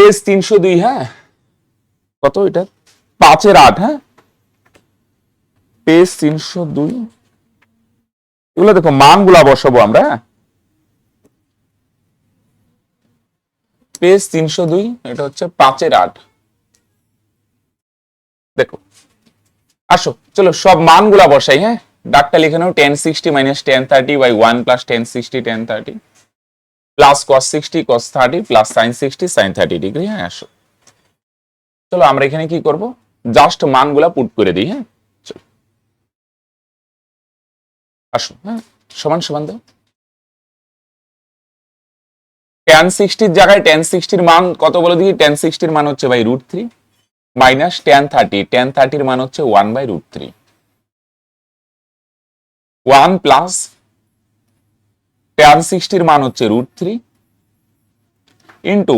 Page 302, হ্যাঁ কত এটা 5/8, হ্যাঁ পেজ 302। এগুলো দেখো মানগুলা বসাবো আমরা, হ্যাঁ পেজ 302, এটা হচ্ছে 5/8। দেখো আসো চলো সব মানগুলা বসাই, হ্যাঁ ডাকটা লিখে নাও, tan 60 - tan 30 by 1 plus tan 60 tan 30 plus cos 60 cos 30 plus sin 60 sin 30 degree. হ্যাঁ আসো চলো আমরা এখানে কি করব, জাস্ট মানগুলা পুট করে দিই, হ্যাঁ চলো আসো, হ্যাঁ সমান সমান দাও। tan 60 এর জায়গায় tan 60 এর মান কত বলে দিই, tan 60 এর মান হচ্ছে ভাই √3 মাইনাস tan 30, tan 30 এর মান হচ্ছে 1/√3, 1 প্লাস tan 60 এর মান হচ্ছে √3 ইন্টু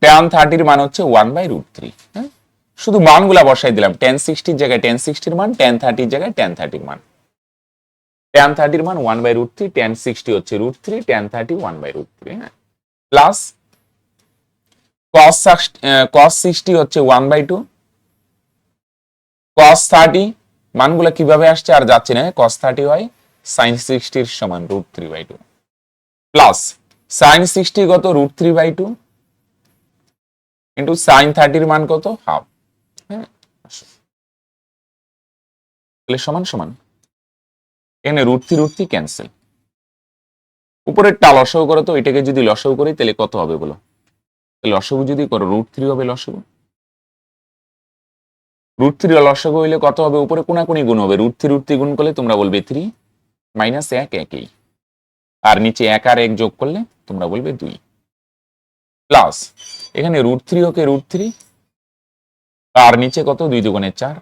tan 30 এর মান হচ্ছে 1/√3। হ্যাঁ শুধু মানগুলা বসাই দিলাম, tan 60 এর জায়গায় tan 60 এর মান, tan 30 এর জায়গায় tan 30 এর মান। tan 30 এর মান 1/√3, tan 60 হচ্ছে √3, tan 30 1/√3। হ্যাঁ প্লাস cos 60 হচ্ছে 1/2, cos 30 মানগুলা কিভাবে আসছে আর যাচ্ছে না, cos 30 হয় sin 60 এর সমান √3/2 প্লাস sin 60 কত √3/2 ইন্টু sin 30 এর মান কত হাফ। হ্যাঁ তাহলে সমান সমান এখানে √3 ক্যান্সেল, উপরের টা লসাগু করো তো, এটাকে যদি লসাগু করি তাহলে কত হবে বলো, লসাগু যদি করো √3 হবে লসাগু, √3 লসাগু হইলে কত হবে, উপরে কোনাকুনি গুণ হবে, √3 গুণ করলে তোমরা বলবে 3 মাইনাস 1 একই, আর নিচে 1 আর 1 যোগ করলে তোমরা বলবে 2 প্লাস এখানে √3 ওকে √3 আর নিচে কত 2 দুগুণে 4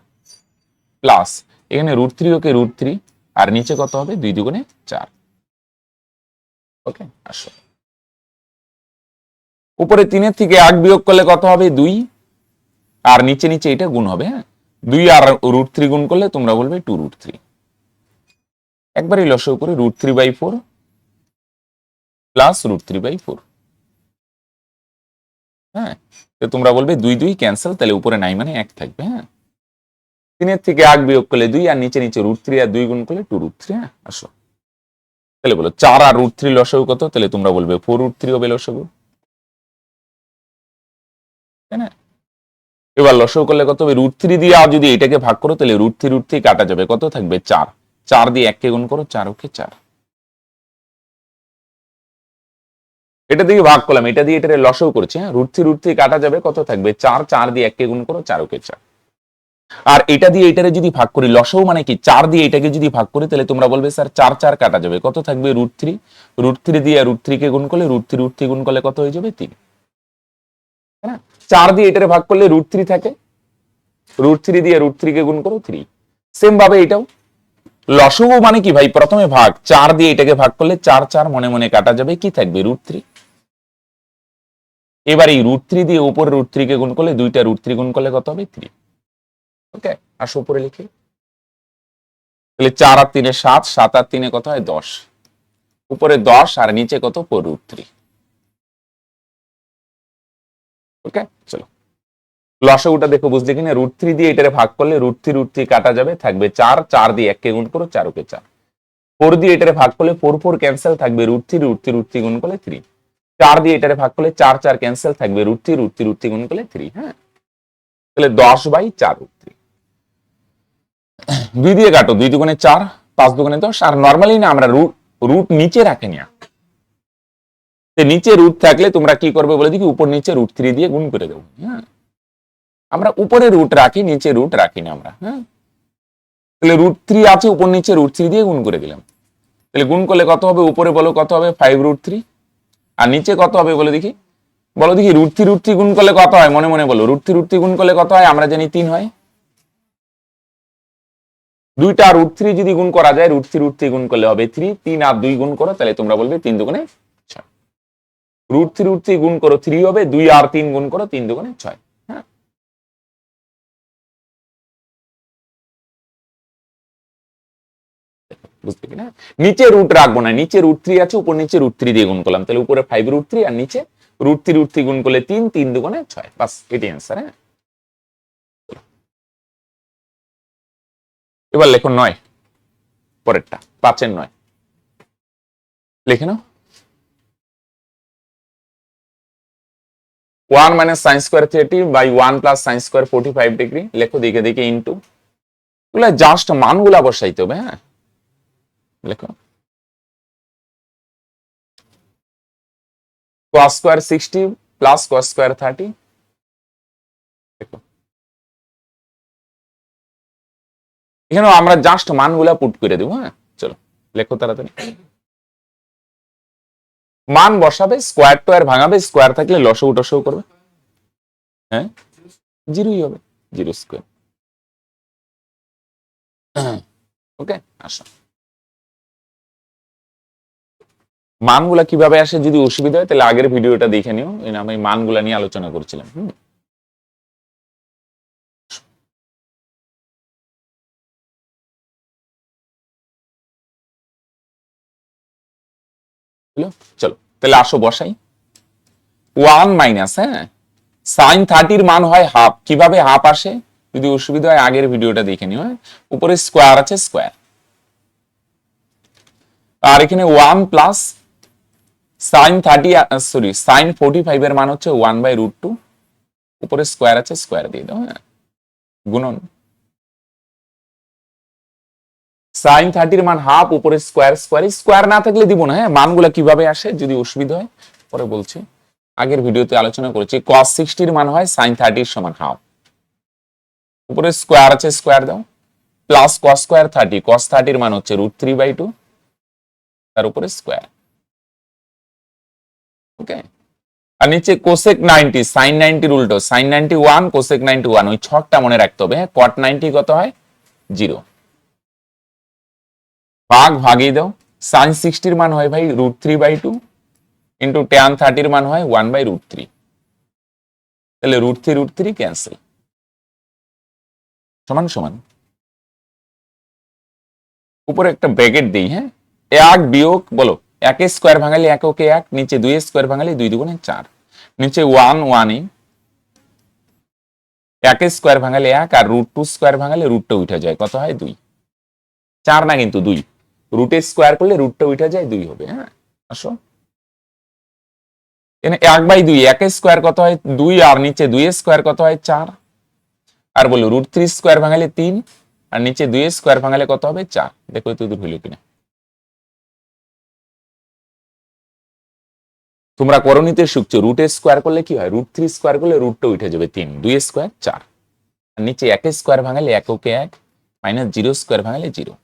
প্লাস এখানে √3 ওকে √3 আর নিচে কত হবে 2 দুগুণে 4। ওকে আসো উপরে 3 এর থেকে 1 বিয়োগ করলে কত হবে 2 আর নিচে নিচে এটা গুণ হবে, হ্যাঁ 2 আর √3 গুণ করলে তোমরা বলবে 2√3, একবারই লসাগু করে √3/4 প্লাস √3/4। হ্যাঁ তো তোমরা বলবে 2 2 ক্যান্সেল, তাহলে উপরে নাই মানে 1 থাকবে। হ্যাঁ 3 এর থেকে 1 বিয়োগ করলে 2 আর নিচে নিচে √3 আর 2 গুণ করলে 2√3। হ্যাঁ আসো তাহলে বলো 4 আর √3 লসাগু কত, তাহলে তোমরা বলবে 4√3 হবে লসাগু, তাই না? এবার লসাগু করলে কত হবে, √3 দিয়ে আর যদি এটাকে ভাগ করো তাহলে √3 কাটা যাবে, কত থাকবে 4, 4 দিয়ে 1 কে গুণ করো 4 ওকে 4, এটা দিয়ে ভাগ করলাম, এটা দিয়ে এটা লসাগু করেছি, হ্যাঁ √3 কাটা যাবে, কত থাকবে 4, 4 দিয়ে 1 কে গুণ করো 4 ওকে 4, আর এটা দিয়ে এটারে যদি ভাগ করি, লসাগু মানে কি 4 দিয়ে এটাকে যদি ভাগ করি তাহলে তোমরা বলবে স্যার 4 4 কাটা যাবে, কত থাকবে √3 দিয়ে √3 কে গুণ করলে √3 গুণ করলে কত হয়ে যাবে 3, তাই না? 4 দিয়ে এটারে ভাগ করলে √3 থাকে, √3 দিয়ে √3 কে গুণ করো 3, সেম ভাবে এটাও লসাগু মানে কি ভাই, প্রথমে ভাগ, 4 দিয়ে এটাকে ভাগ করলে 4 4 মনে মনে কাটা যাবে, কি থাকবে √3। এবার এই √3 দিয়ে উপরে √3 কে গুণ করলে, দুইটা √3 গুণ করলে কত হবে 3। ওকে আসো উপরে লিখি, তাহলে 4 আর 3 7, 7 আর 3 কত হয় 10, উপরে 10 আর নিচে কত 4√3। ওকে চলো লসাগুটা দেখো বুঝলে কিনা, √3 দিয়ে এটারে ভাগ করলে √3 কাটা যাবে, থাকবে 4, 4 দিয়ে 1 কে গুণ করো 4 ওকে 4, 4 দিয়ে এটারে ভাগ করলে 4 4 ক্যান্সেল, থাকবে √3 গুণ করলে 3, 4 দিয়ে এটারে ভাগ করলে 4 4 ক্যান্সেল, থাকবে √3 গুণ করলে 3। হ্যাঁ তাহলে 10/4√3, 2 দিয়ে কাটো, 2 দুগুণে 4, 5 দুগুণে 10, আর নরমালি না আমরা রুট নিচে রাখি না, নিচে রুট থাকলে তোমরা কি করবে বলে দেখি, উপর নিচে √3 দিয়ে গুণ করে দেবো। হ্যাঁ আমরা উপরে রুট রাখি, নিচে রুট রাখি না আমরা। হ্যাঁ তাহলে √3 আছে, উপর নিচে √3 দিয়ে গুণ করে দিলাম, তাহলে গুণ করলে কত হবে, উপরে বলো কত হবে 5√3 আর নিচে কত হবে বলে দেখি, বলো দেখি √3 গুণ করলে কত হয়, মনে মনে বলো √3 গুণ করলে কত হয়, আমরা জানি 3 হয়, দুইটা √3 যদি গুণ করা যায়, √3 গুণ করলে হবে 3, 3 আর 2 গুণ করো তাহলে তোমরা বলবে 3 দুগুণে 6, √3 গুণ করো 3 হবে, 2 আর 3 গুণ করো 3 দুগুণে 6। হ্যাঁ বুঝতে কিনা, নিচে রুট রাখবো না, নিচে √3 আছে, উপর নিচে √3 দিয়ে গুণ করলাম, তাহলে উপরে 5√3 আর নিচে √3 গুণ করলে 3, 3 দুগুণে 6, বাস এটি অ্যান্সার। হ্যাঁ, এবার লেখো 9, পরেরটা 5-এর 9 লিখে নাও। 1 minus sin square 30 by 1 plus sin square 45 degree, লেখো দিকে দিকে ইন্টু, এগুলো জাস্ট মানগুলা বসাইতে হবে। হ্যাঁ, লেখো cos square 60 plus cos square 30, দেখো এখানে আমরা জাস্ট মানগুলা পুট করে দেবো। হ্যাঁ, চলো লেখো তাড়াতাড়ি। মান বসাবে, স্কোয়ার টু আর ভাঙাবে, স্কোয়ার থাকলে লসগু টসগু করবে। হ্যাঁ, জিরোই হবে, 0 স্কোয়ার। ওকে, আসো মানগুলা কিভাবে আসে যদি অসুবিধা হয় তাহলে আগের ভিডিওটা দেখে নিও, আমি মানগুলা নিয়ে আলোচনা করছিলাম। চলো তাহলে আসো বসাই। 1 মাইনাস, হ্যাঁ, সাইন 30 মান হয় হাফ। কিভাবে হাফ আসে যদি অসুবিধা হয় আগের ভিডিওটা দেখে নিও। উপরে স্কোয়ার আছে, স্কোয়ার, আর এখানে 1 প্লাস সাইন 45 এর মান হচ্ছে 1/√2, উপরে স্কোয়ার আছে, স্কোয়ার দিয়ে দাও। হ্যাঁ, গুণন সাইন 30 মান হাফ, উপরে স্কোয়ার, স্কোয়ার না থাকলে দিব না। হ্যাঁ, মানগুলা কিভাবে আসে যদি অসুবিধা হয় পরে বলছি, আগের ভিডিওতে আলোচনা করেছি। cos 60 মান হয় সাইন 30 সমান হাফ, উপরে স্কোয়ার আছে, স্কোয়ার দাও, প্লাস cos স্কোয়ার 30, cos 30 মান হচ্ছে √3/2, তার উপরে স্কোয়ার। ওকে, আর নিচে কোসেক 90, সাইন 90 উল্টো, সাইন 91, কোসেক 91, ওই ছকটা মনে রাখতে হবে। হ্যাঁ, cot 90 কত হয় 0, ভাগ ভাগিয়ে দাও। সাইন 60 মান হয় ভাই √3/2 ইন্টু ট্যান 30 মান হয় 1/√3, তাহলে √3 ক্যান্সেল, সমান সমান উপরে একটা ব্র্যাকেট দিই। হ্যাঁ, 1 বিয়োগ বলো 1 স্কোয়ার ভাঙালে 1 ওকে 1, নিচে 2 স্কোয়ার ভাঙালে 2 দুগুণে 4, নিচে 1 1, 1 স্কোয়ার ভাঙালে 1, আর √2 স্কোয়ার ভাঙালে রুটটা উঠে যায়, কত হয় 2, 4 না কিন্তু 2, রুটে স্কোয়ার করলে রুটটা উঠে যায় 2 হবে। হ্যাঁ, আসো এখানে 1/2, 1 স্কোয়ার কত হয় 2, আর নিচে 2 স্কোয়ার কত হয় 4, আর বলো √3 স্কোয়ার ভাঙালে 3, আর নিচে 2 স্কোয়ার ভাঙালে কত হবে 4, দেখো এত দূর হইল কিনা। তোমরা করণীতে শিখছো রুটে স্কোয়ার করলে কি হয়, √3 স্কোয়ার করলে রুটটা উঠে যাবে 3, 2 স্কোয়ার 4, আর নিচে 1 স্কোয়ার ভাঙালে 1 ওকে 1, মাইনাস 0 স্কোয়ার ভাঙালে 0,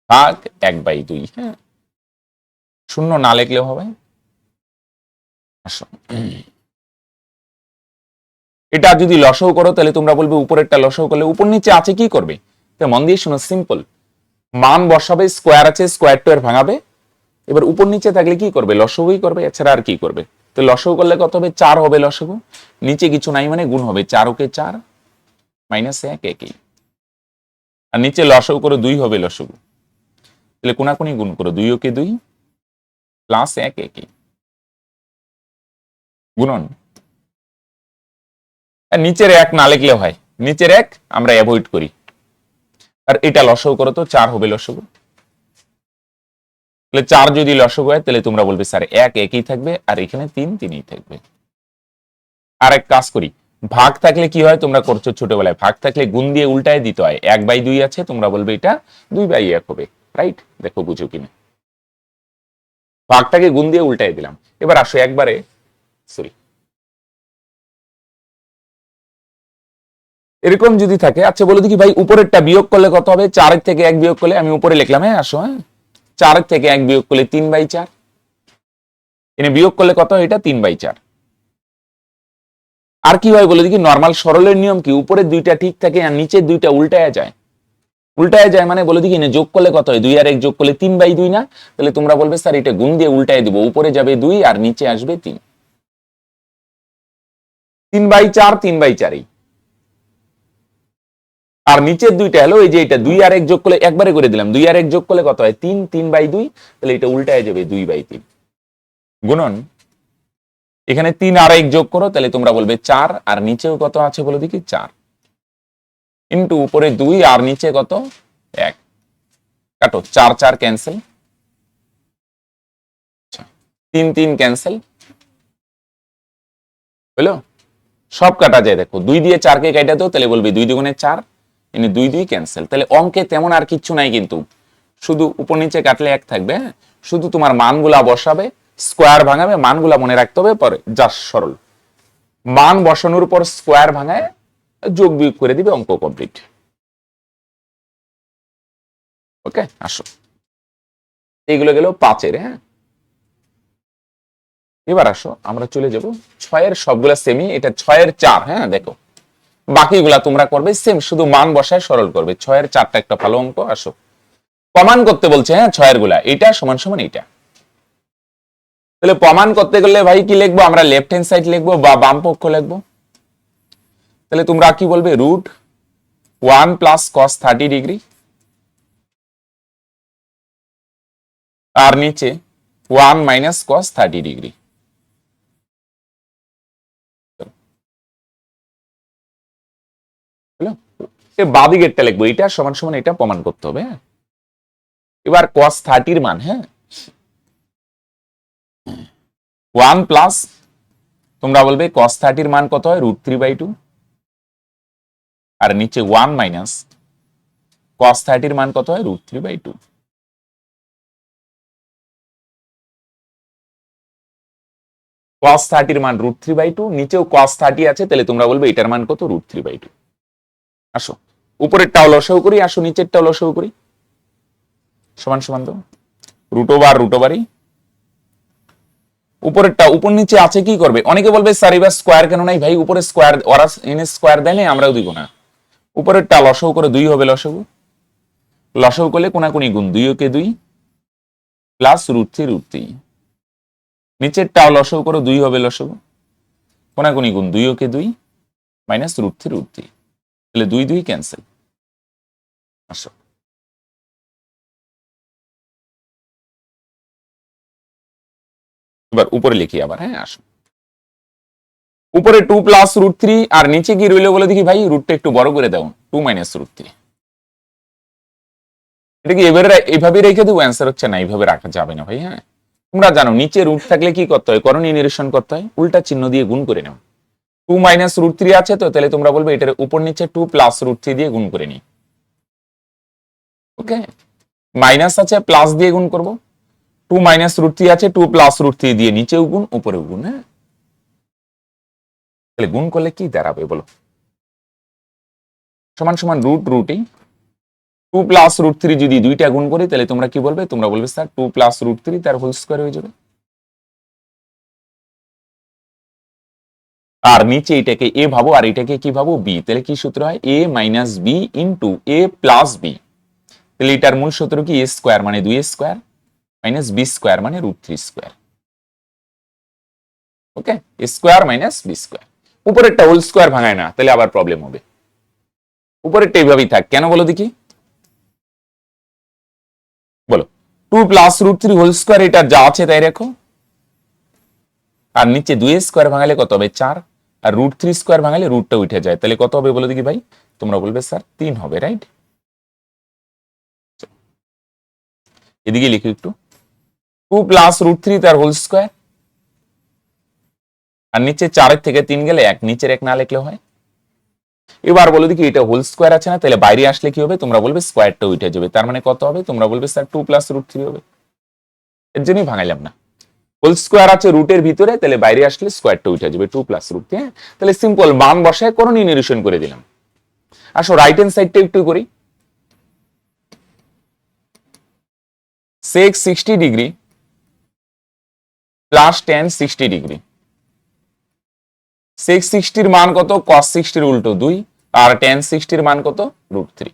ভাগ 1/2। হ্যাঁ, শূন্য না লিখলেও হবে। আসো এটা যদি লসাগু করো তাহলে তোমরা বলবে উপরেরটা লসাগু করলে উপর নিচে আছে কি করবে, তো মন দিয়ে শোনো, সিম্পল, মান বসাবে, স্কোয়ার আছে, স্কোয়ার টু এর ভাঙাবে, এবার উপর নিচে থাকলে কি করবে, লসাগুই করবে, এছাড়া আর কি করবে। তো লসাগু করলে কত হবে 4 হবে লসাগু, নিচে কিছু নাই মানে গুণ হবে, 4 ওকে 4 মাইনাস 1 একই, আর নিচে লসাগু করে 2 হবে লসাগু, তাহলে কোনাকুনি গুণ করো, 2 ওকে 2 প্লাস 1 একই, গুণন, আর নিচের 1 না লিখলে হয়, নিচের 1 আমরা অ্যাভয়েড করি, আর এটা লসাগু করো তো 4 হবে লসাগু, তাহলে 4 যদি লসাগু হয় তাহলে তোমরা বলবে স্যার 1 একই থাকবে, আর এখানে 3 3ই থাকবে। আর এক কাজ করি, ভাগ থাকলে কি হয়, তোমরা করছো ছোটবেলায়, ভাগ থাকলে গুণ দিয়ে উল্টায় দিতে হয়, 1/2 আছে, তোমরা বলবে এটা 2/1 হবে, রাইট, দেখো বুঝো কিনা, ভাগটাকে গুণ দিয়ে উল্টায় দিলাম। এবার আসো একবারে, সরি, এরকম যদি থাকে, আচ্ছা বলো দেখি ভাই উপরেরটা বিয়োগ করলে কত হবে, 4 থেকে 1 বিয়োগ করলে, আমি উপরে লিখলাম, হ্যাঁ আসো, হ্যাঁ 4 থেকে 1 বিয়োগ করলে 3/4, এনে বিয়োগ করলে কত হয় এটা 3/4। আর কি হয় বলে দেখি, নর্মাল সরলের নিয়ম কি, উপরের দুইটা ঠিক থাকে আর নিচের দুইটা উল্টায় যায়, উল্টায় যায় মানে বলে দেখি না, যোগ করলে কত হয়, 2 আর 1 যোগ করলে 3/2 না, তাহলে তোমরা বলবে স্যার এটা গুণ দিয়ে উল্টায় দিব, উপরে যাবে 2 আর নিচে আসবে 3, 3/4 3/4, আর নিচের দুইটা হলো এই যে এটা 2 আর 1 যোগ করলে, একবারে করে দিলাম, 2 আর 1 যোগ করলে কত হয় 3, 3/2, তাহলে এটা উল্টায় যাবে 2/3, গুণন এখানে 3 আর 1 যোগ করো, তাহলে তোমরা বলবে 4, আর নিচেও কত আছে বলো দেখি 4, ইন্টু উপরে 2 আর নিচে কত 1, কাটো 4 4 ক্যান্সেল, 3 3 ক্যান্সেল, হলো? সব কাটা যায়, দেখো 2 দিয়ে 4 কে কাটা দাও, তাহলে বলবি 2 দুগুণে 4, এনে 2 2 ক্যান্সেল। তাহলে অঙ্কে তেমন আর কিচ্ছু নাই, কিন্তু শুধু উপর নিচে কাটলে 1 থাকবে। হ্যাঁ, শুধু তোমার মানগুলা বসাবে, স্কোয়ার ভাঙাবে, মানগুলা মনে রাখতে হবে, পরে জাস্ট সরল মান বসানোর পর স্কোয়ার ভাঙায় যোগ বিয়োগ করে দিবে, অঙ্ক কমপ্লিট। ওকে, আসো, এইগুলো গেল 5-এর। হ্যাঁ, এবার আসো আমরা চলে যাব 6-এর, সবগুলা সেমি, এটা 6-এর 4। হ্যাঁ, দেখো বাকিগুলা তোমরা করবে সেম, শুধু মান বসায় সরল করবে। 6-এর 4টা একটা ভালো অঙ্ক। আসো, প্রমাণ করতে বলছে। হ্যাঁ, 6-এর গুলা এটা সমান সমান এটা। তাহলে প্রমাণ করতে গেলে ভাই কি লিখবো আমরা? লেফট হ্যান্ড সাইড লিখবো বা বাম পক্ষ লিখবো? তাহলে তোমরা কি বলবে? √1 প্লাস cos 30 ডিগ্রি, আর নিচে 1 মাইনাস cos 30 ডিগ্রি। বাদিকেরটা লিখবো, এটা সমান সমান এটা প্রমাণ করতে হবে। হ্যাঁ, এবার cos 30 মান, হ্যাঁ 1 প্লাস, তোমরা বলবে cos 30 মান কত হয়? √3/2, আর নিচে 1 মাইনাস cos 30 মান কত হয়? √3/2। cos 30 মান √3/2, নিচেও cos 30 আছে, তাহলে তোমরা বলবে এটার মান কত? √3/2। আসো, উপরেরটাও লসাগু করি, আসো নিচেরটাও লসাগু করি। সমান সমান দাও, √/√, উপরেরটা উপর নিচে আছে, কি করবে? অনেকে বলবে স্যার এবার স্কোয়ার কেন নাই ভাই? উপরে স্কোয়ার, ওরা এনে স্কোয়ার দেয় না, আমরাও দিব না। উপরেরটা লসাগু করে 2 হবে, লসাগু লসাগু করলে কোনাকুনি গুণ, 2 কে 2 প্লাস √3/√3। নিচেরটাও লসাগু করে 2 হবে, লসাগু কোনাকুনি গুণ, 2 কে 2 মাইনাস √3/√3, তাহলে 2 2 ক্যান্সেল। আসো, এবার উপরে লিখি আবার। হ্যাঁ, আসো, উপরে 2 প্লাস √3, আর নিচে কি রইল বলে দেখি ভাই? রুটটা একটু বড় করে দাও, 2 মাইনাস √3। এটা কি এবারে এইভাবে রেখে দেবো? অ্যান্সার হচ্ছে না, এইভাবে রাখা যাবে না ভাই। হ্যাঁ, তোমরা জানো নিচে রুট থাকলে কি করতে হয়? করণীয় নিরসন করতে হয়, উল্টা চিহ্ন দিয়ে গুণ করে নাও। 2 মাইনাস √3 আছে, তো তাহলে তোমরা বলবে এটার উপর নিচে 2 প্লাস √3 দিয়ে গুণ করে নি। ওকে, মাইনাস আছে, প্লাস দিয়ে গুণ করব। 2 মাইনাস √3 আছে, 2 প্লাস √3 দিয়ে নিচেও গুণ, উপরেও গুণ। হ্যাঁ, তাহলে গুণ করলে কি দাঁড়াবে বলো? সমান সমান √√ই 2 প্লাস √3 যদি দুইটা গুণ করি, তাহলে তোমরা কি বলবে? তোমরা বলবে স্যার 2 প্লাস √3 তার হোল স্কয়ার হয়ে যাবে। আর নিচে এটাকে এ ভাবো, আর এটাকে কি ভাবো? বি। তাহলে কি সূত্র হয়? এ মাইনাস বি ইন্টু এ প্লাস বি। তাহলে এটার মূল সূত্র কি? এ স্কোয়ার মানে 2 স্কোয়ার মাইনাস বি স্কোয়ার মানে √3 স্কোয়ার। ওকে, এ স্কোয়ার মাইনাস বি স্কোয়ার। উপরেরটা হোল স্কোয়ার ভাঙায় না, তাহলে আবার প্রবলেম হবে। উপরেরটা এইভাবেই থাক, কেন বলো দেখি? বলো, 2 প্লাস √3 হোল স্কোয়ার, এটা যা আছে তাই রাখো, আর নিচে 2 স্কোয়ার ভাঙালে কত হবে? 4, আর √3 স্কোয়ার ভাঙালে রুটটা উঠে যায়, তাহলে কত হবে বলো দেখি ভাই? তোমরা বলবে স্যার 3 হবে, রাইট? এদিকে লিখো একটু, 2 প্লাস √3 তার হোল স্কোয়ার, আর নিচে 4 থেকে 3 গেলে 1, নিচের 1 না লিখলে হয়। এবার বলো দেখি, এটা হোল স্কোয়ার আছে না, তাহলে বাইরে আসলে কি হবে? তোমরা বলবে স্কোয়ারটা উঠে যাবে, তার মানে কত হবে? তোমরা বলবে স্যার 2 প্লাস √3 হবে। এর জন্যই ভাঙাইলাম না, হোল স্কোয়ার আছে রুটের ভিতরে, তাহলে বাইরে আসলে স্কোয়ারটা উঠে যাবে, 2 প্লাস √3। হ্যাঁ, তাহলে সিম্পল মান বসায় করণীয় নিরসন করে দিলাম। আসো রাইট হ্যান্ড সাইডটা একটু করি। sec 60 degree plus tan 60 degree. sec 60 এর মান কত? cos 60 এর উল্টো 2, আর tan 60 এর মান কত? √3।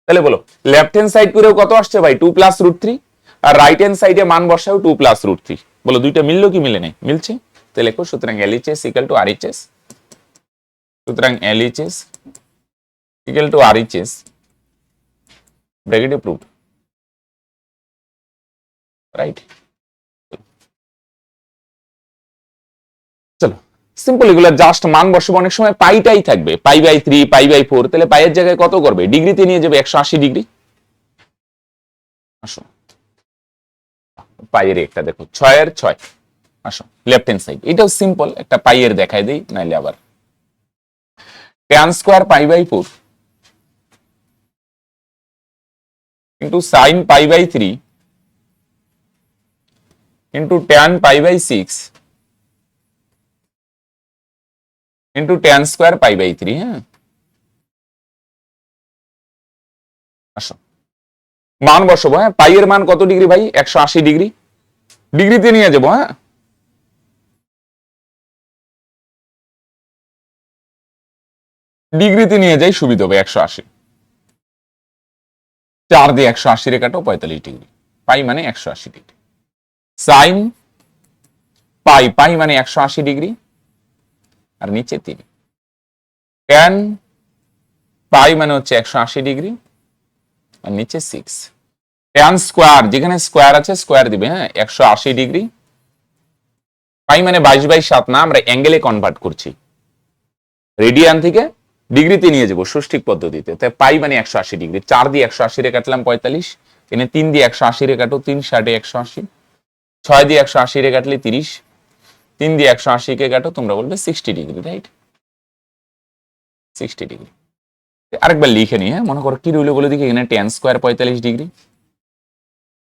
তাহলে বলো, লেফট হ্যান্ড সাইড করেও কত আসছে ভাই? 2 প্লাস √3, আর রাইট হ্যান্ড সাইডে মান বসাও 2 প্লাস √3। বলো দুইটা মিললো কি মিলে নাই? মিলছে। তাহলে লেখো, সুতরাং LHS ইকুয়াল টু RHS, সুতরাং LHS ইকুয়াল টু RHS, ব্র্যাকেটে প্রুফ, রাইট? চলো সিম্পল, এগুলো জাস্ট মান বসাবো। অনেক সময় পাইটাই থাকবে, π/3, π/4, তাহলে পাইয়ের জায়গায় কত করবে, ডিগ্রিতে নিয়ে যাবে 180 ডিগ্রি। আসো পাইয়ের একটা দেখো 6/6, আসো লেফট হ্যান্ড সাইড, এটাও সিম্পল, একটা পাইয়ের দেখাই দেই, নাইলে আবার tan square π/4 into sin π/3 into tan π/6 into tan square π/3। হ্যাঁ আসো মান বসাবো। হ্যাঁ পাইয়ের মান কত ডিগ্রি ভাই, 180 ডিগ্রি, ডিগ্রিতে নিয়ে যাবো। হ্যাঁ ডিগ্রিতে নিয়ে যাই, সুবিধা হবে। 180, 4 দিয়ে 180 রে কাটো, 45 ডিগ্রি, পাই মানে 180 ডিগ্রি। সাইন পাই মানে 180 ডিগ্রি, আর নিচে 3। ট্যান পাই মানে হচ্ছে 180 ডিগ্রি, আর নিচে 6। ট্যান স্কোয়ার, যেখানে স্কোয়ার আছে স্কোয়ার দিবে। হ্যাঁ 180 ডিগ্রি, পাই মানে 22/7 না, আমরা অ্যাঙ্গেলে কনভার্ট করছি, রেডিয়ান থেকে ডিগ্রিতে নিয়ে যাবো ষষ্ঠিক পদ্ধতিতে। তাই পাই মানে 180 ডিগ্রি, 4 দিয়ে 180 রে কাটলাম 45, এনে 3 দিয়ে 180 রে কাটো, 3 × 180, 6 দিয়ে 180 রে কাটলে 30, 3 দিয়ে 180 কে কাটো, তোমরা বলবে 60 ডিগ্রি, রাইট? 60 ডিগ্রি। আরেকবার লিখে নিই। হ্যাঁ মনে করো কি রইলো বলে দেখি, এখানে tan স্কয়ার 45 ডিগ্রি,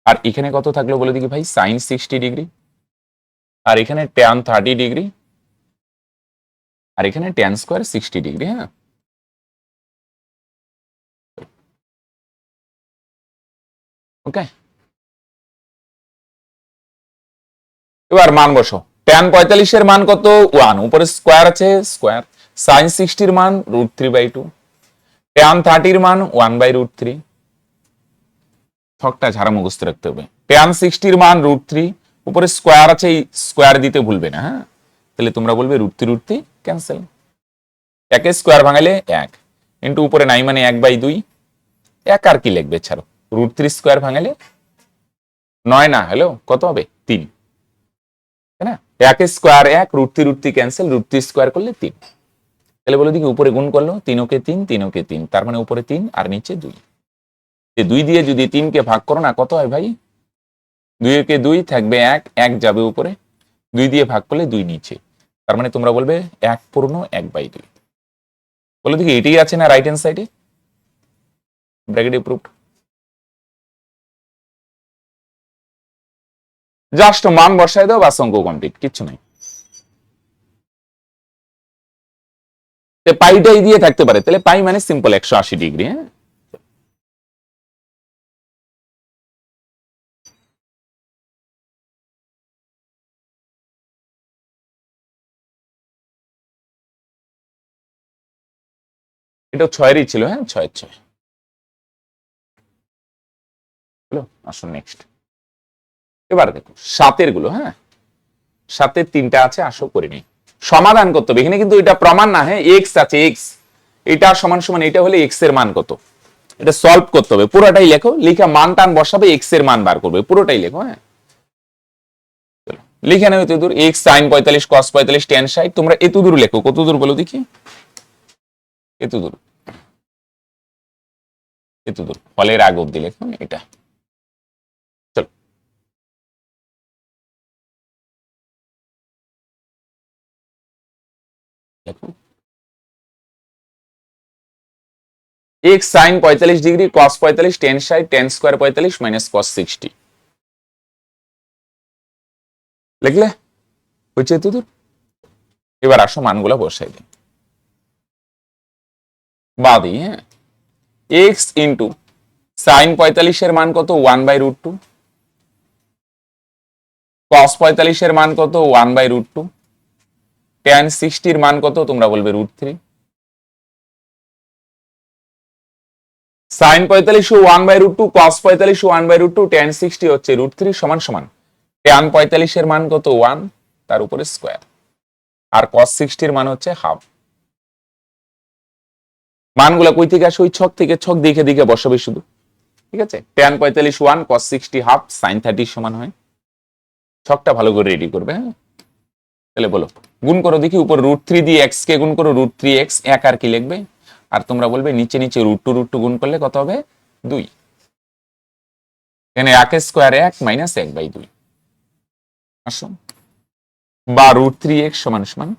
আর এখানে কত থাকলো বলে দেখি ভাই, sin 60 ডিগ্রি, আর এখানে tan 30 ডিগ্রি, আর এখানে tan স্কয়ার 60 ডিগ্রি। হ্যাঁ ওকে, এবার মান বসো। tan 45 এর মান কত, 1, উপরে স্কয়ার আছে স্কয়ার, sin 60 এর মান √3/2, tan 30 এর মান 1/√3, ছকটা ঝাড়া মুখস্থ রাখতে হবে। tan 60 এর মান √3, উপরে স্কয়ার আছে, এই স্কয়ার দিতে ভুলবে না। হ্যাঁ তাহলে তোমরা বলবে √3 ক্যান্সেল, একে স্কয়ার ভাঙালে 1, ইন্টু উপরে নাই মানে 1/2, এক আর কি লিখবে ছাড়ো, √3 স্কয়ার ভাঙালে 9 না হলো কত হবে, 3, তাই না? একে স্কয়ার 1, √3 ক্যান্সেল, √3 স্কয়ার করলে 3। তাহলে বলে দেখি উপরে গুণ করলো, 3 ওকে 3, 3 ওকে 3, তার মানে উপরে 3 আর নিচে 2। 2 দিয়ে যদি 3 কে ভাগ করো না, কত হয় ভাই, 2 একে 2 থাকবে 1, 1 যাবে উপরে, 2 দিয়ে ভাগ করলে 2 নিচে, তার মানে তোমরা বলবে 1 পূর্ণ 1/2। বলে দেখি এটাই আছে না রাইট হ্যান্ড সাইডে, ব্র্যাকেটে প্রুফড। জাস্ট মান বসায় দাও, বাস অঙ্ক কমপ্লিট, কিচ্ছু নাই। পাইটাই দিয়ে থাকতে পারে, তাহলে পাই মানে সিম্পল 180 ডিগ্রি। হ্যাঁ এটা 6-এরই ছিল। হ্যাঁ 6/6 হলো। আসুন নেক্সট, এবার দেখো 7-এর গুলো। হ্যাঁ 7-এর 3টা আছে, আসো করে নিই। সমাধান করতে হবে, এখানে কিন্তু এটা প্রমাণ না। হ্যাঁ এক্স আছে, এক্স এটা সমান সমান এটা হলে এক্স এর মান কত, এটা সলভ করতে হবে। পুরোটাই লেখো, লিখে মান টান বসাবে, এক্স এর মান বার করবে, পুরোটাই লেখো। হ্যাঁ লিখে নেবে এত দূর, এক্স sin 45 cos 45 tan 60, তোমরা এত দূর লেখো। কত দূর বলো দেখি, এত দূর, এত দূর, ফলের আগ অব্দি লেখো এটা। চলো লেখো, x sin 45 degree cos 45 tan 60 tan square 45 minus cos 60, লিখলে হচ্ছে এত দূর। এবার আসো মানগুলো বসাই দিই, বাদি। হ্যাঁ এক্স ইন্টু sin 45 এর মান কত, 1/√2, cos 45 এর মান কত, 1/√2, tan 60 এর মান কত, তোমরা বলবে √3, sin 45 1/√2, cos 45 1/√2, tan 60 হচ্ছে √3, সমান সমান tan 45 এর মান কত, 1, তার উপরে স্কয়ার, আর cos 60 এর মান হচ্ছে হাফ। মানগুলো কই থেকে আসে, ওই ছক থেকে, ছক দেখে দেখে বসাবে শুধু। ঠিক আছে, tan 45 1, cos 60 হাফ, sin 30 সমান হয়। ছকটা ভালো করে রেডি করবে। হ্যাঁ তাহলে বলো গুণ করো দেখি, উপর √3 দিয়ে x কে গুণ করো, √3x, এক আর কি লিখবে, আর তোমরা বলবে নিচে নিচে √2 গুণ করলে কত হবে 2। এখানে 1² 1 মাইনাস 1/2 আসো, বা √3x সমান সমান,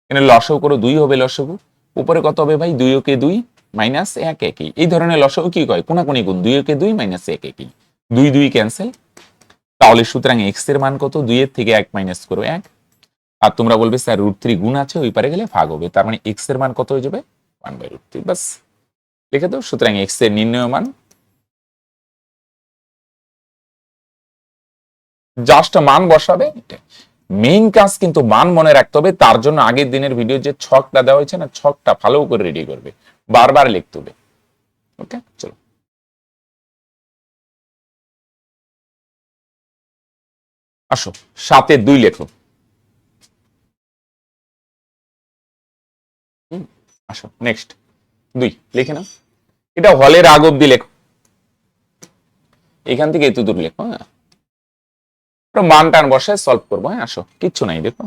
এখানে লসাগু করো 2 হবে লসাগু, উপরে কত হবে ভাই 2 কে 2 মাইনাস 1 একই, এই ধরনের লসাগু কি কয় কোনাকুনি গুণ, 2 কে 2 মাইনাস 1 একই, 2 2 ক্যান্সেল। তাহলে সুতরাং x এর মান কত, 2 এর থেকে 1 মাইনাস করো 1, আর তোমরা বলবে স্যার √3 গুণ আছে ওই পারে গেলে ভাগ হবে, তার মানে x এর মান কত হয়ে যাবে 1/√3, বাস লিখে দাও। সুতরাং x এর নির্ণয় মান, জাস্ট মান বসাবে, মেইন কাজ কিন্তু মান মনে রাখতে হবে, তার জন্য আগের দিনের ভিডিও যে ছকটা দেওয়া হয়েছে না, ছকটা ভালো করে রেডি করবে, বারবার লিখতে হবে। ওকে চলো, আসো 7 2 লেখো, আসো নেক্সট 2 লিখে নাও, এটা হলের আগ অব্দি লেখো, এখান থেকে এত দূর লেখো, হ্যাঁ মান টান বসায় সলভ করবো, হ্যাঁ আসো কিচ্ছু নাই দেখো।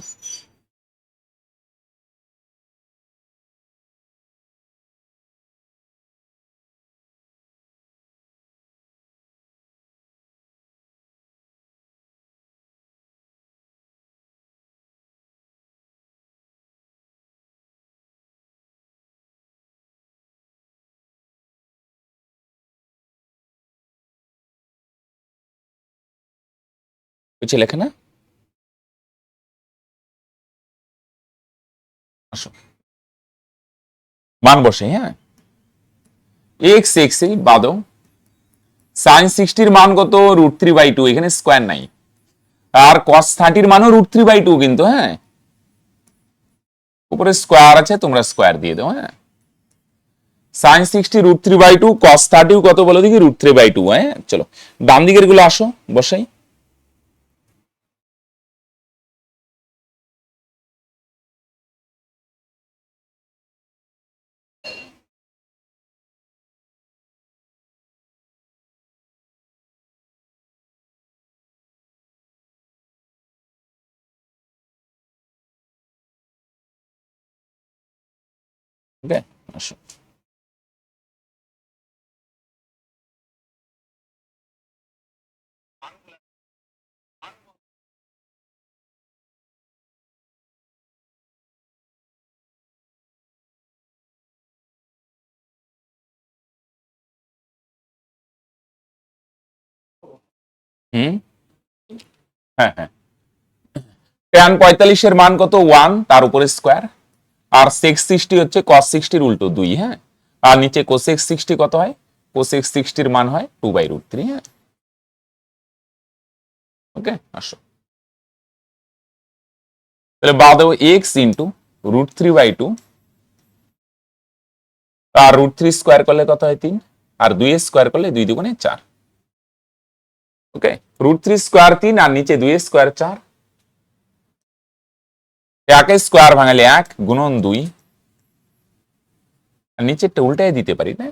বুঝছি লেখে না, আসো মান বসে, হ্যাঁ এক্স এক্স এই বাদো, সাইন 60 মান কত √3/2, এখানে স্কোয়ার নাই, আর cos 30 মানও √3/2 কিন্তু, হ্যাঁ উপরে স্কোয়ার আছে তোমরা স্কোয়ার দিয়ে দাও, হ্যাঁ সাইন 60 √3/2, cos 30 কত বলো দেখি √3/2, হ্যাঁ চলো ডান দিকের গুলো আসো বসাই, ওকে আসো হুম হ্যাঁ হ্যাঁ, tan 45 এর মান কত 1, তার উপরে স্কোয়ার, আর sec 60 হচ্ছে cos 60 উল্টো 2, হ্যাঁ আর নিচে cosec 60 কত হয়, cosec 60 এর মান হয় 2/√3, হ্যাঁ ওকে আসো, তাহলে বাদ দেবো x ইন্টু √3/2, আর √3 স্কোয়ার করলে কত হয় 3, আর 2 স্কোয়ার করলে 2 2 4, ওকে √3 স্কোয়ার 3, আর নিচে 2 স্কোয়ার 4, 1 স্কোয়ার ভাঙালে 1 গুণন 2, আর নিচেরটা উল্টায় দিতে পারি না,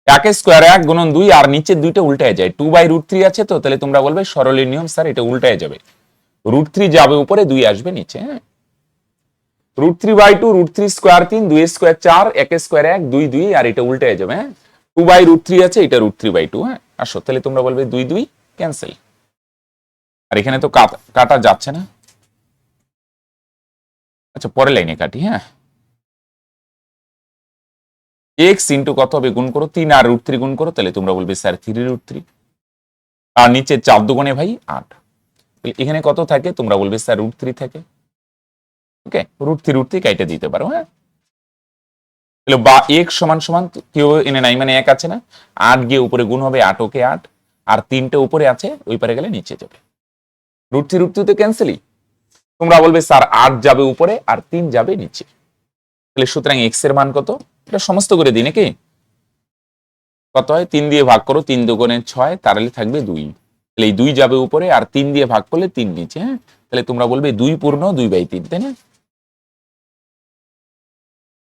1 স্কোয়ার 1 গুণন 2, আর নিচের দুইটা উল্টায় যায়, 2/√3 আছে তো, তাহলে তোমরা বলবে সরলের নিয়ম স্যার এটা উল্টায় যাবে, √3 যাবে উপরে 2 আসবে নিচে, হ্যাঁ √3/2, √3 স্কোয়ার 3, 2 স্কোয়ার 4, 1 স্কোয়ার 1, 2 2, আর এটা উল্টায় যাবে, হ্যাঁ 2/√3 আছে, এটা √3/2, হ্যাঁ আসো তাহলে তোমরা বলবে 2 2 ক্যান্সেল, আর এখানে তো কাটা যাচ্ছে না, আচ্ছা পরের লাইনে কাটি, হ্যাঁ এক্স ইন্টু কত হবে গুণ করো 3, আর √3 গুণ করো, তাহলে তোমরা বলবে স্যার 3√3, আর নিচে 4 দুগুণে ভাই 8, এখানে কত থাকে তোমরা বলবে স্যার √3 থাকে, ওকে √3 কাইটে দিতে পারো, হ্যাঁ তাহলে বা এক্স সমান সমান কেউ এনে নাই মানে 1 আছে না, 8 গিয়ে উপরে গুণ হবে 8 ওকে 8, আর 3টে উপরে আছে ওই পারে গেলে নিচে যাবে, √3 তো ক্যান্সেলই, তোমরা বলবে স্যার 8 যাবে উপরে আর 3 যাবে নিচে, তাহলে সুতরাং এক্স এর মান কত, এটা সমস্ত করে দিই নাকি, কত হয় 3 দিয়ে ভাগ করো, 3 দুগুণে 6, তাহলে থাকবে 2, তাহলে এই 2 যাবে উপরে, আর 3 দিয়ে ভাগ করলে 3 নিচে, হ্যাঁ তাহলে তোমরা বলবে 2 পূর্ণ 2/3, তাই না,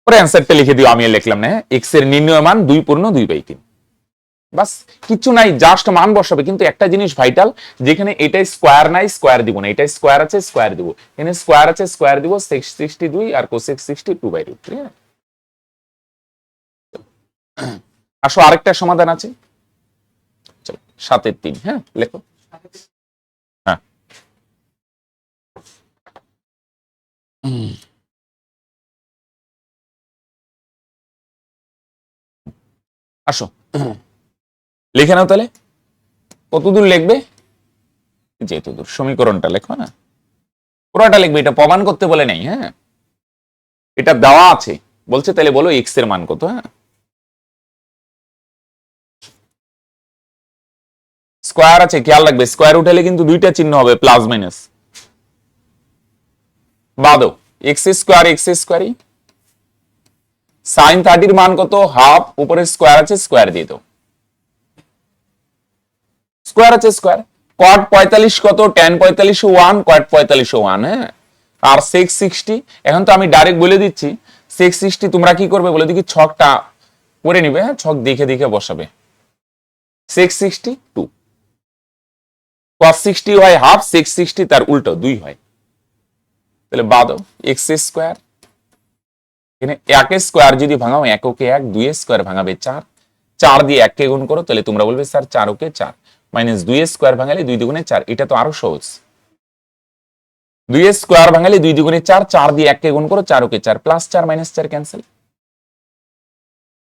পরে অ্যান্সারটা লিখে দিও, আমি লিখলাম না, এক্স এর নির্ণয় মান 2 পূর্ণ 2/3, বাস, কিছু নাই, জাস্ট মান বসাবে। কিন্তু একটা জিনিস ভাইটাল, যেখানে এটা স্কোয়ার নাই, স্কোয়ার দিব না, এটা স্কোয়ার আছে, স্কোয়ার দিব, এখানে স্কোয়ার আছে, স্কোয়ার দিব, 662 আর কোসেক 62/√3। আসো আরেকটা সমাধান আছে, চলো 7-3। হ্যাঁ লেখো। হ্যাঁ আসো লিখে নাও তাহলে। কতদূর লিখবে? যেহেতু দূর, সমীকরণটা লেখো না, পুরোটা লিখবে, এটা প্রমাণ করতে বলে নাই। হ্যাঁ, এটা দেওয়া আছে, বলছে তাহলে বলো এক্স এর মান কত। হ্যাঁ, স্কোয়ার আছে, খেয়াল রাখবে, স্কোয়ার উঠালে কিন্তু দুইটা চিহ্ন হবে, প্লাস মাইনাস। বাদো, এক্স স্কোয়ার এক্স স্কোয়ারই। সাইন 30 মান কত? হাফ, উপরে স্কোয়ার আছে, স্কোয়ার দিয়ে দাও, স্কোয়ার আছে স্কোয়ার। কট 45 কত? ট্যান 45 1, কট 45 1। হ্যাঁ, আর সেক 60। এখন তো আমি ডাইরেক্ট বলে দিচ্ছি, সেক 60 তোমরা কি করবে বলে দেখি, ছকটা করে নিবে। হ্যাঁ, ছক দেখে দেখে বসাবে। সেক 62, কস 60 হয় হাফ, সেক 60 তার উল্টো 2 হয়। তাহলে বাদো, এক্স স্কোয়ার, এখানে 1 স্কোয়ার যদি ভাঙাও, 1 কে 1, 2 স্কোয়ার ভাঙাবে 4, 4 দিয়ে 1 কে গুণ করো, তাহলে তোমরা বলবে স্যার 4 কে 4, মাইনাস 2 স্কোয়ার ভাঙালে 2 দুগুণে 4। এটা তো আরো সহজ, 2 স্কোয়ার ভাঙালে 2 দুগুণে 4, 4 দিয়ে 1 কে গুণ করো, 4 কে 4, প্লাস 4 মাইনাস 4 ক্যান্সেল।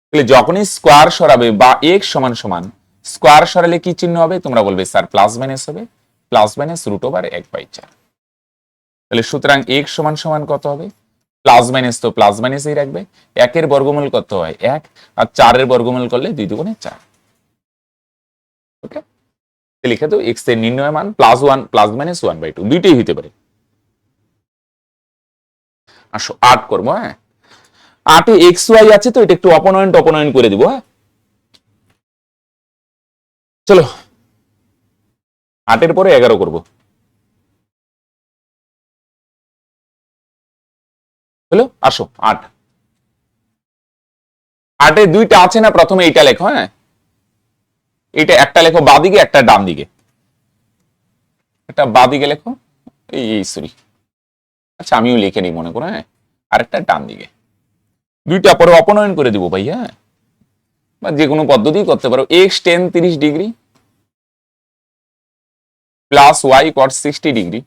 তাহলে যখনই স্কোয়ার সরাবে বা এক্স সমান সমান, স্কোয়ার সরালে কি চিহ্ন হবে? তোমরা বলবে স্যার প্লাস মাইনাস হবে, প্লাস মাইনাস √1/4। তাহলে সুতরাং এক্স সমান সমান কত হবে? প্লাস মাইনাস তো প্লাস মাইনাসই রাখবে। 1 এর বর্গমূল কত হয়? 1, আর 4 এর বর্গমূল করলে 2 দুগুণে 4। ওকে, লিখে দাও এক্স এর নির্ণয় মান +1 প্লাস মাইনাস 1/2, দুইটাই হইতে পারে। আসো 8 করবো। হ্যাঁ, 8 এ এক্স ওয়াই আছে, তো এটা একটু অপনয়ন করে দিব। হ্যাঁ, চলো 8 এর পরে 11 করবো। হলো, আসো 8। 8 এ দুইটা আছে না, প্রথমে এইটা লেখো। হ্যাঁ, এটা একটা লেখো বাদিকে, একটা ডান দিকে। একটা বাদিকে লেখো, এই সরি, আচ্ছা আমিও লিখে নিই মনে করো। হ্যাঁ, আরেকটা ডান দিকে, দুইটা পরে অপনয়ন করে দিব ভাই। হ্যাঁ, বা যে কোনো পদ্ধতি করতে পারো। X tan 30 degree plus y cot 60 degree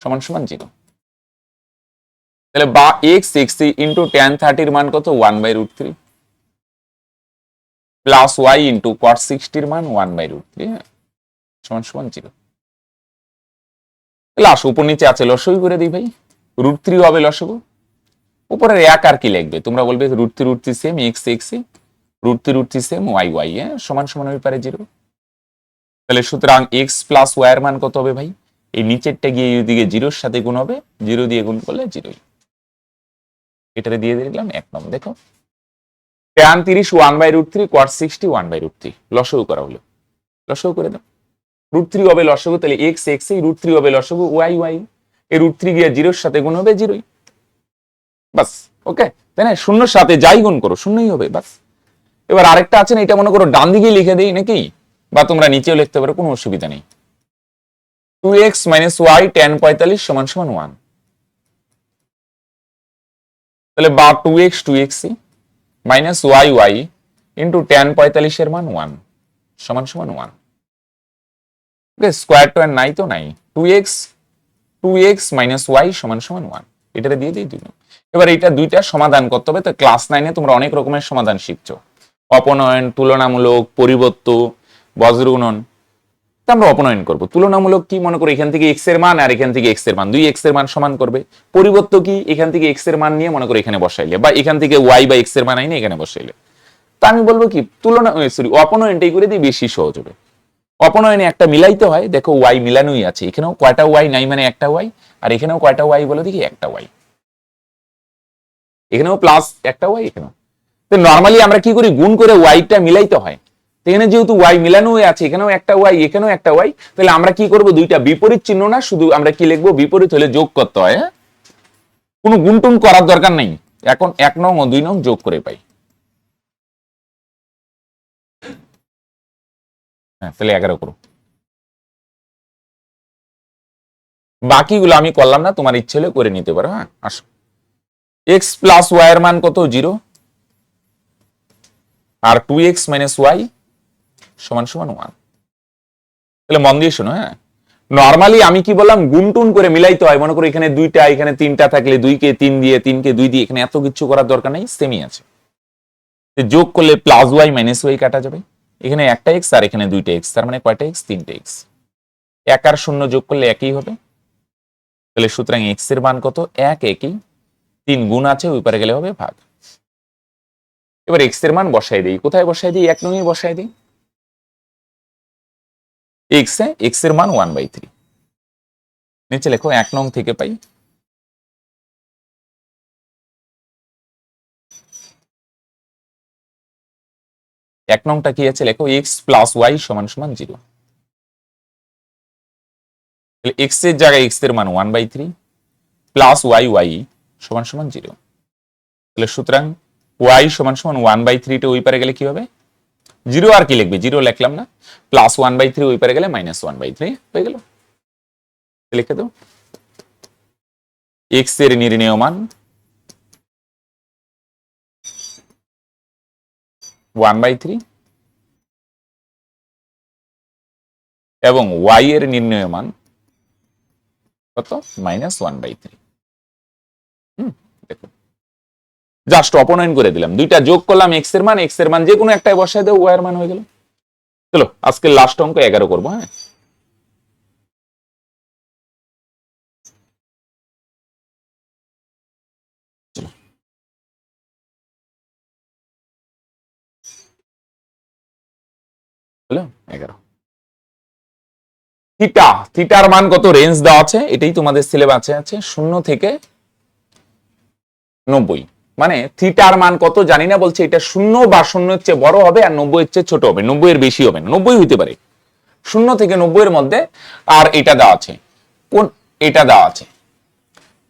সমান সমান 0। তাহলে বা এক্স এক্স ইন্টু ট্যান 30 মান কত? 1/√3 প্লাস ওয়াই ইন্টু কট 60 মান 1/√3 সমান সমান 0। তাহলে আসো উপর নিচে আছে, লসই করে দিই ভাই। √3 হবে লসগু, উপরের 1 আর কি লিখবে? তোমরা বলবে √3 same, X X √3 same, Y Y সমান সমান হয়ে পারে 0। তাহলে সুতরাং এক্স প্লাস ওয়াই এর মান কত হবে ভাই? এই নিচেরটা গিয়ে এদিকে 0-র সাথে গুণ হবে, 0 দিয়ে গুণ করলে 0। এটারে দিয়ে দিলাম 1 নম্বর। দেখো ট্যান 30 1/√3, কট 60 1/√3, লসগু করা হলো। লসগু করে দাও, √3 হবে লসগু, তাহলে এক্স এক্স √3 হবে লসগু, ওয়াই ওয়াই এই √3 গিয়ে 0-র সাথে গুণ হবে 0। বাস, ওকে, তাই না? শূন্যর সাথে যাই গুণ করো শূন্যই হবে, বাস। এবার আরেকটা আছে না, এটা মনে করো ডান দিকে লিখে দেই নাকি, বা তোমরা নিচেও লিখতে পারো, কোনো অসুবিধা নেই। 2x - y tan 45 সমান সমান 1। তাহলে বা 2x 2x minus y y into tan 45 এর মান 1 সমান সমান 1। ওকে, স্কোয়ার টু নাই তো নাই, 2x - y সমান সমান 1, এটারে দিয়ে দিই 2। এবার এটা দুইটা সমাধান করতে হবে। তো ক্লাস 9-এ তোমরা অনেক রকমের সমাধান শিখছো, অপনয়ন, তুলনামূলক, পরিবর্ত, বজ্রগুণন। আমরা অপনয়ন করব। তুলনামূলক কি? মনে করো এখান থেকে এক্স এর মান আর এখান থেকে এক্স এর মান, 2x এর মান সমান করবে। পরিবর্ত কি? এখান থেকে এক্স এর মান নিয়ে মনে করো এখানে বসাইলে, বা এখান থেকে ওয়াই বা এক্স এর মান আইনে এখানে বসাইলে। তা আমি বলবো কি, তুলনা সরি অপনয়নটাই করে দিই, বেশি সহজ হবে। অপনয়নে একটা মিলাইতে হয়, দেখো ওয়াই মিলানোই আছে, এখানেও কয়টা ওয়াই নাই মানে একটা ওয়াই, আর এখানেও কয়টা ওয়াই বলে দেখি, একটা ওয়াই, এখানেও প্লাস একটা ওয়াই, এখানেও। তো নরমালি আমরা কি করি, গুণ করে ওয়াইটা মিলাইতে হয়। এখানে যেহেতু ওয়াই মিলানো হয়ে আছে, এখানেও একটা ওয়াই এখানেও একটা ওয়াই, তাহলে আমরা কি করব, দুইটা বিপরীত চিহ্ন না, শুধু আমরা কি লিখবো, বিপরীত হলে যোগ করতে হয়। হ্যাঁ, কোনো গুণটুন করার দরকার নেই, এখন 1 নং ও 2 নং যোগ করে পাই। হ্যাঁ, তাহলে 11 করো। বাকিগুলো আমি করলাম না, তোমার ইচ্ছে হলে করে নিতে পারো। হ্যাঁ, আসো। এক্স প্লাস ওয়াই এর মান কত? 0। আর 2x মাইনাস ওয়াই সমান সমান 1। তাহলে মন দিয়ে শোনো। হ্যাঁ, নরমালি আমি কি বললাম, গুনটুন করে মিলাইতে হয়। মনে করো এখানে 2টা, এখানে 3টা থাকলে 2কে 3 দিয়ে, 3কে 2 দিয়ে, এখানে এত কিছু করার দরকার নেই, সেমই আছে। যোগ করলে প্লাস ওয়াই মাইনাস ওয়াই কাটা যাবে। এখানে একটা এক্স আর এখানে 2টা এক্স, তার মানে কয়টা এক্স? 3টে এক্স। 1 আর 0 যোগ করলে একই হবে। তাহলে সুতরাং এক্স এর মান কত? 1 একই। 3 গুণ আছে, ওই পারে গেলে হবে ভাগ। এবার এক্স এর মান বসাই দিই। কোথায় বসাই দিই? 1 নং বসাই দিই। এক্স এর মান 1/3। নিচে লেখো 1 নং থেকে পাই। এক নংটা কি আছে লেখো, এক্স প্লাস ওয়াই সমান সমান 0। এক্স এর জায়গায় এক্স এর মান 1/3 প্লাস ওয়াই ওয়াই সমান সমান 0। তাহলে সুতরাং ওয়াই সমান সমান 1/3 ওই পারে গেলে কি হবে? 0 আর কি লিখবে? 0 লিখলাম না। প্লাস 1/3 ওই পারে গেলে মাইনাস 1/3 হয়ে গেল। লিখে দাও। এক্স এর নির্ণেয় মান 1/3 এবং ওয়াই এর নির্ণয় মান কত? -1/3। দেখো, জাস্ট অপনয়ন করে দিলাম। দুইটা যোগ করলাম, এক্স এর মান যে কোনো একটাই বসায় দেবো, ওয়াই এর মান হয়ে গেল। চলো আজকে লাস্ট অঙ্ক 11 করবো। হ্যাঁ, হলো 11। থিটার মান কত? রেঞ্জ দেওয়া আছে, এটাই তোমাদের সিলেবাসে আছে, 0 থেকে 90। মানে থিটার মান কত জানি না, বলছে এটা 0 বা 0 এর চেয়ে বড় হবে আর 90 এর চেয়ে ছোট হবে। 90 এর বেশি হবে না, 90 হইতে পারে, 0 থেকে 90 এর মধ্যে। আর এটা দেওয়া আছে কোন? এটা দেওয়া আছে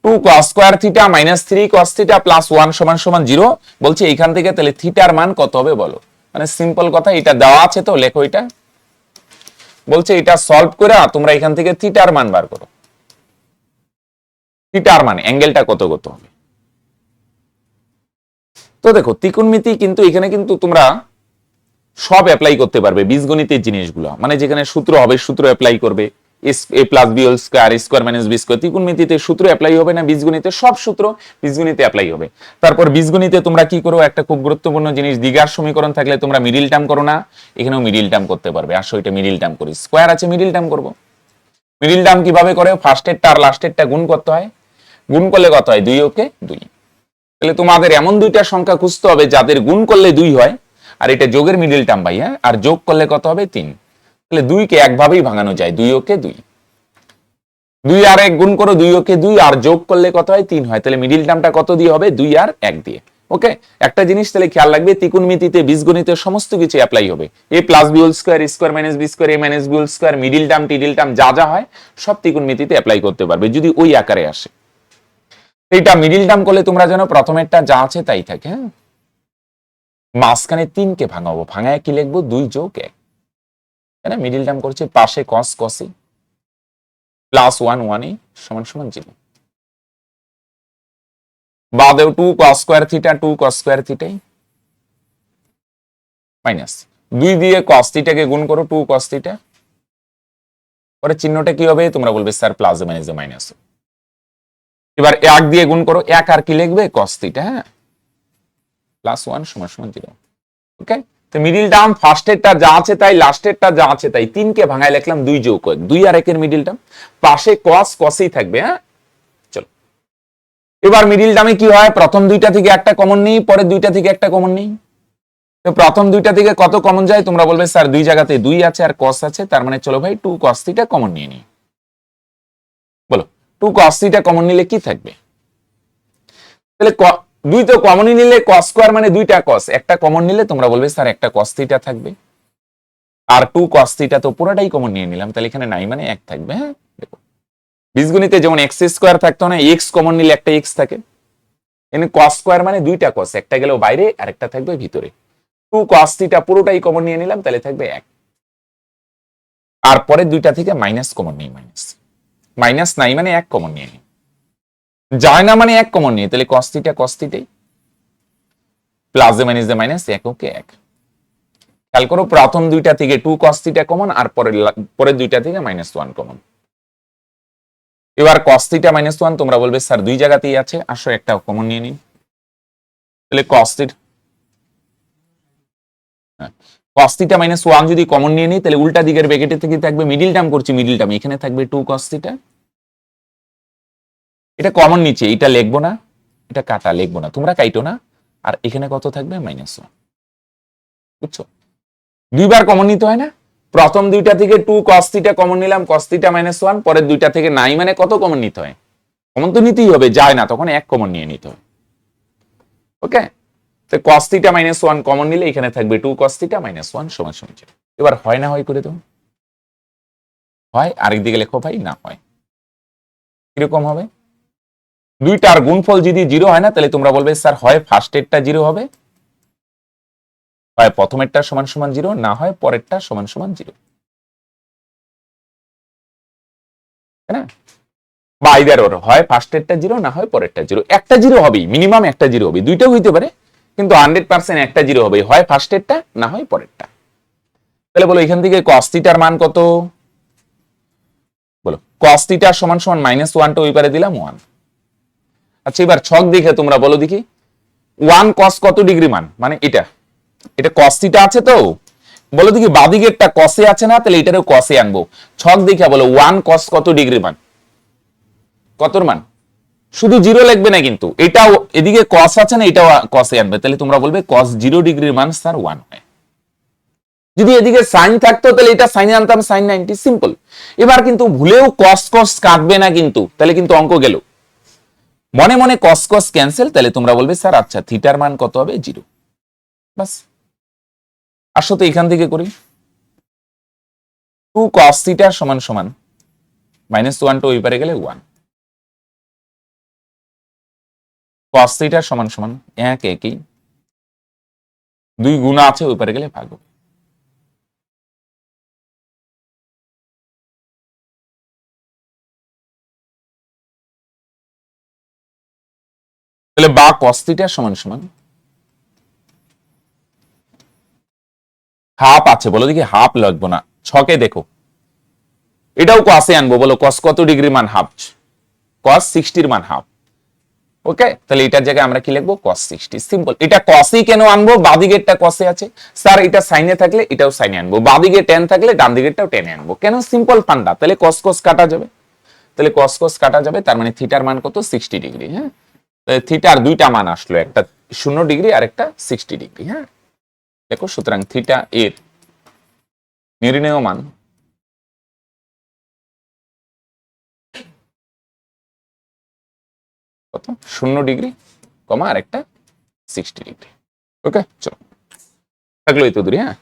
2 cos square theta minus 3 cos theta plus 1 সমান সমান 0। বলছে এইখান থেকে তাহলে থিটার মান কত হবে বলো। মানে সিম্পল কথা, এটা দেওয়া আছে তো লেখো এটা। বলছে এটা সলভ করে তোমরা এখান থেকে থিটার মান বার করো। থিটার মান অ্যাঙ্গেলটা কত কত হবে। তো দেখো ত্রিকোণমিতি কিন্তু এখানে কিন্তু তোমরা সব অ্যাপ্লাই করতে পারবে, বীজগণিতের জিনিসগুলো, মানে যেখানে সূত্র হবে সূত্র অ্যাপ্লাই করবে। a plus b whole square, a square minus b square. ত্রিকোণমিতিতে সূত্র অ্যাপ্লাই হবে না, বীজগণিতে সব সূত্র বীজগণিতে অ্যাপ্লাই হবে। তারপর বীজগণিতে তোমরা কি করো, একটা খুব গুরুত্বপূর্ণ জিনিস, দ্বিঘাত সমীকরণ থাকলে তোমরা মিডিল টার্ম করো না, এখানেও মিডিল টার্ম করতে পারবে। আসো এটা মিডিল টার্ম করি, স্কয়ার আছে মিডিল টার্ম করব। মিডিল টার্ম কিভাবে করে? ফার্স্টেরটা আর লাস্টেরটা গুণ করতে হয়। গুণ করলে কত হয়? 2 ওকে 2। তাহলে তোমাদের এমন দুইটা সংখ্যা খুঁজতে হবে যাদের গুণ করলে 2 হয়, আর এটা যোগের মিডিল টার্ম ভাই। হ্যাঁ, আর যোগ করলে কত হবে? 3। তাহলে 2 কে একভাবেই ভাঙানো যায়, 2 ওকে 2। 2 আর 1 গুণ করো, 2 ওকে 2, আর যোগ করলে কত হয়? 3 হয়। তাহলে মিডিল টার্মটা কত দিয়ে হবে? 2 আর 1 দিয়ে। ওকে, একটা জিনিস তাহলে খেয়াল রাখবে, ত্রিকোণমিতিতে বীজগণিতে সমস্ত কিছু অ্যাপ্লাই হবে। a plus b whole square, a square minus b square, a minus b whole square, middle term টিডিল টার্ম যা যা হয় সব ত্রিকোণমিতিতে অ্যাপ্লাই করতে পারবে যদি ওই আকারে আসে। এইটা মিডিল টার্ম করলে তোমরা জানো প্রথমেরটা যা আছে তাই থাকে। হ্যাঁ, মাঝখানে 3 কে ভাঙাবো, ভাঙায় কি লিখবো? 2 যোগ 1। তাই না? মিডিল টার্ম করছে পাশে cos cos প্লাস 1 1 সমান সমান 0। বাদেও 2 cos square theta, 2 cos square theta minus 2 দিয়ে cos থিটাকে গুণ করো, 2 cos থিটা। পরে চিহ্নটা কি হবে? তোমরা বলবে স্যার প্লাস মাইনাস মাইনাস। এবার 1 দিয়ে গুণ করো, 1 আর কি লিখবে? cos theta. হ্যাঁ, প্লাস 1 সমান সমান 0। ওকে, তো মিডিল টার্ম ফার্স্টেরটা যা আছে তাই, লাস্টেরটা যা আছে তাই। 3 কে ভাঙায় লিখলাম 2 যোগ 1, 2 আর 1 এর মিডিল টার্ম, পাশে cos cosই থাকবে। হ্যাঁ, চলো এবার মিডিল টার্মে কি হয়? প্রথম দুইটা থেকে একটা কমন নেই, পরের দুইটা থেকে একটা কমন নেই। তো প্রথম দুইটা থেকে কত কমন যায়? তোমরা বলবে স্যার দুই জায়গাতে 2 আছে আর cos আছে, তার মানে চলো ভাই 2 cos থিটা কমন নিয়ে নিই। বলো 2 cos থিটা কমন নিলে কি থাকবে? তাহলে 2 তো কমনই নিলে cos স্কয়ার মানে 2টা cos, একটা কমন নিলে তোমরা বলবে স্যার একটা cos থিটা থাকবে। আর 2 cos থিটা তো পুরোটাই কমন নিয়ে নিলাম, তাহলে এখানে নাই মানে 1 থাকবে। হ্যাঁ, দেখো বীজগণিতে যেমন x স্কয়ার থাকতো না, x কমন নিলে একটা x থাকে। এখানে cos স্কয়ার মানে 2টা cos, একটা গেলেও বাইরে আর একটা থাকবে ভিতরে। 2 cos থিটা পুরোটাই কমন নিয়ে নিলাম, তাহলে থাকবে 1। আর পরের দুইটা থেকে মাইনাস কমন নিই, মাইনাস নাই মানে এক কমন নিয়ে নিই, যায় না মানে এক কমন নিয়ে, তাহলে cos থিটা cos থিটাই, প্লাস এ মাইনাস এ মাইনাস, এক ওকে এক। খেয়াল করো প্রথম দুইটা থেকে 2 cos থিটা কমন, আর পরের দুইটা থেকে -1 কমন। এবার cos থিটা -1 তোমরা বলবে স্যার দুই জায়গাতেই আছে, আসো একটা কমন নিয়ে নিন, তাহলে cos থিটা -1 যদি কমন নিয়ে নিই, তাহলে উল্টা দিকের ব্র্যাকেটে থেকে থাকবে মিডিল টার্ম, করছি মিডিল টার্ম, এখানে থাকবে 2 cos থিটা, এটা কমন নিচে, এটা লিখবো না, এটা কাটা লিখবো না, তোমরা কাইটো না, আর এখানে কত থাকবে -1, বুঝছো? দুইবার কমন নিতে হয় না, প্রথম দুইটা থেকে 2 cos থিটা কমন নিলাম, cos থিটা -1, পরের দুইটা থেকে নাই মানে কত কমন নিতে হয়, কমন তো নিতেই হবে, যায় না তখন এক কমন নিয়ে নিতে হয়। ওকে, তো cos থিটা -1 কমন নিলে এখানে থাকবে 2 cos থিটা -1 সমান সমান 0। এবার হয় না হয় করে দাও, হয় আরেক দিকে লেখো ভাই, না হয় কিরকম হবে, দুইটার গুণফল যদি 0 হয় না, তাহলে তোমরা বলবে স্যার হয় ফার্স্টেরটা 0 হবে, হয় প্রথমেরটা সমান সমান 0, না হয় পরেরটা সমান সমান 0, তাই না? বা আইদার ওর, হয় ফার্স্টেরটা 0, না হয় পরেরটা 0, একটা 0 হবেই, মিনিমাম একটা 0 হবে, দুইটাও হইতে পারে কিন্তু 100% একটা 0 হবে, হয় ফার্স্টেরটা না হয় পরেরটা। তাহলে বলো এখান থেকে cos থিটার মান কত, বলো cos থিটা সমান সমান -1 টা ওই পারে দিলাম 1। আচ্ছা এবার ছক দেখে তোমরা বলো দেখি 1 cos কত ডিগ্রি মান, মানে এটা cos থিটা আছে তো, বলো দেখি বাদিকেরটা cos এ আছে না, তাহলে এটারও cos এ আনবো, ছক দেখে বলো 1 cos কত ডিগ্রি মান, কতর মান, শুধু 0 লিখবে না কিন্তু, এটাও এদিকে cos আছে না, এটাও cos এ আনবে, তাহলে তোমরা বলবে cos 0 ডিগ্রির মান স্যার 1 হয়। যদি এদিকে সাইন থাকতো তাহলে এটা সাইনে আনতাম sin 90, সিম্পল। এবার কিন্তু ভুলেও cos cos কাটবে না কিন্তু, তাহলে কিন্তু অঙ্ক গেল, মনে মনে cos cos ক্যান্সেল, তাহলে তোমরা বলবে স্যার আচ্ছা থিটার মান কত হবে 0, বাস। আসো তো এখান থেকে করি, 2 cos থিটা সমান সমান -1 টা ওই পারে গেলে 1, cos থিটা সমান সমান এক একই, 2 গুণা আছে ওই পারে গেলে ভাগ হবে। তাহলে বা cos থিটা সমান সমান হাফ আছে, বলো দেখি হাফ লাগবো না, ছকে দেখো এটাও cos এ আনবো, বলো cos কত ডিগ্রি মান হাফ, cos 60 এর মান হাফ। ওকে, তাহলে এটার জায়গায় আমরা কি লিখবো cos 60, সিম্পল। এটা cos ই কেন আনবো, বাদিকেরটা cos এ আছে, স্যার এটা সাইনে থাকলে এটাও সাইনে আনবো, বাদিকে tan থাকলে ডান দিকেরটাও tan এ আনবো, কেন, সিম্পল ফান্ডা। তাহলে cos cos কাটা যাবে, তাহলে cos cos কাটা যাবে, তার মানে থিটার মান কত 60 ডিগ্রি। হ্যাঁ, থিটার দুইটা মান আসলো, একটা 0 ডিগ্রি আর একটা 60 ডিগ্রি। হ্যাঁ দেখো, সুতরাং থিটা এর নির্ণেয় মান কত, 0 ডিগ্রি কমা আর একটা 60 ডিগ্রি। ওকে, চলো থাকলো এই তো দূরে। হ্যাঁ